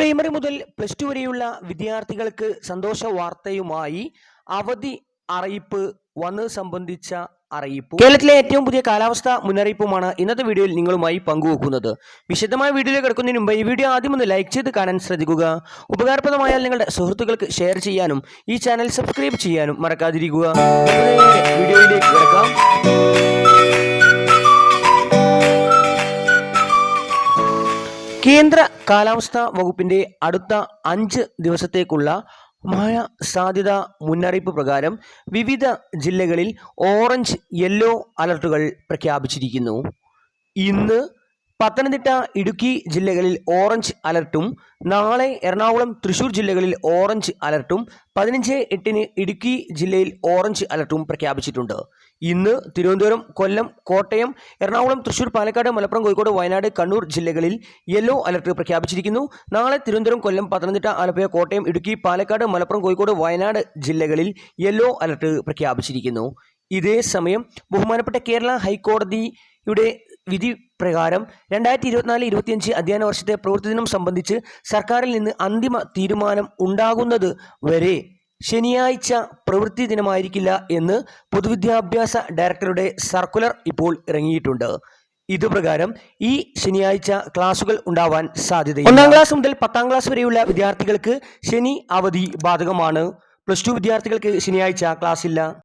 Primary മുതൽ plus two വരെയുള്ള വിദ്യാർത്ഥികൾക്ക് സന്തോഷ വാർത്തയുമായി അവധി അറിയിപ്പ് വന്നത് സംബന്ധിച്ച അറിയിപ്പ്. കേരളത്തിലെ ഏറ്റവും പുതിയ കാലാവസ്ഥ മുന്നറിയിപ്പുമാണ് ഇന്നത്തെ വീഡിയോയിൽ നിങ്ങളുമായി പങ്കുവെക്കുന്നത്. വിശദമായ വീഡിയോയിലേക്ക് കിടക്കുന്നതിന് മുമ്പ് ഈ വീഡിയോ ആദ്യം ഒന്ന് ലൈക്ക് ചെയ്ത് കാണാൻ ശ്രദ്ധിക്കുക. ഉപകാരപ്രദമായാൽ നിങ്ങളുടെ സുഹൃത്തുക്കൾക്ക് ഷെയർ ചെയ്യാനും ഈ ചാനൽ സബ്സ്ക്രൈബ് ചെയ്യാനും മറക്കാതിരിക്കുക. വീഡിയോയിലേക്ക് കിടക്കാം. കേന്ദ്ര കാലാവസ്ഥാ വകുപ്പിന്റെ അടുത്ത 5 ദിവസത്തേക്കുള്ള മഴ സാധ്യത മുന്നറിയിപ്പ് പ്രകാരം വിവിധ ജില്ലകളിൽ ഓറഞ്ച് യെല്ലോ അലർട്ടുകൾ പ്രഖ്യാപിച്ചിരിക്കുന്നു. ഇന്ന് പത്തനംതിട്ട, ഇടുക്കി ജില്ലകളിൽ ഓറഞ്ച് അലർട്ടും നാളെ എറണാകുളം, തൃശൂർ ജില്ലകളിൽ ഓറഞ്ച് അലർട്ടും 15/8 ഇടുക്കി ജില്ലയിൽ ഓറഞ്ച് അലർട്ടും പ്രഖ്യാപിച്ചിട്ടുണ്ട്. ഇന്ന് തിരുവനന്തപുരം, കൊല്ലം, കോട്ടയം, എറണാകുളം, തൃശൂർ, പാലക്കാട്, മലപ്പുറം, കോഴിക്കോട്, വയനാട്, കണ്ണൂർ ജില്ലകളിൽ യെല്ലോ അലർട്ട് പ്രഖ്യാപിച്ചിരിക്കുന്നു. നാളെ തിരുവനന്തപുരം, കൊല്ലം, പത്തനംതിട്ട, ആലപ്പുഴ, കോട്ടയം, ഇടുക്കി, പാലക്കാട്, മലപ്പുറം, കോഴിക്കോട്, വയനാട് ജില്ലകളിൽ യെല്ലോ അലർട്ട് പ്രഖ്യാപിച്ചിരിക്കുന്നു. ഇതേ സമയം ബഹുമാനപ്പെട്ട കേരള ഹൈക്കോടതിയുടെ വിധി പ്രകാരം 2024-25 അധ്യയന വർഷത്തെ പ്രവൃത്തി ദിനം സംബന്ധിച്ച് സർക്കാരിൽ നിന്ന് അന്തിമ തീരുമാനം ഉണ്ടാകുന്നത് വരെ ശനിയാഴ്ച പ്രവൃത്തി ദിനമായിരിക്കില്ല എന്ന് പൊതുവിദ്യാഭ്യാസ ഡയറക്ടറുടെ സർക്കുലർ ഇപ്പോൾ ഇറങ്ങിയിട്ടുണ്ട്. ഇതുപ്രകാരം ഈ ശനിയാഴ്ച ക്ലാസുകൾ ഉണ്ടാവാൻ സാധ്യതയില്ല. 1-ാം ക്ലാസ് മുതൽ 10-ാം ക്ലാസ് വരെയുള്ള വിദ്യാർത്ഥികൾക്ക് ശനി അവധി ബാധകമാണ്. പ്ലസ് 2 വിദ്യാർത്ഥികൾക്ക് ശനിയാഴ്ച ക്ലാസ് ഇല്ല.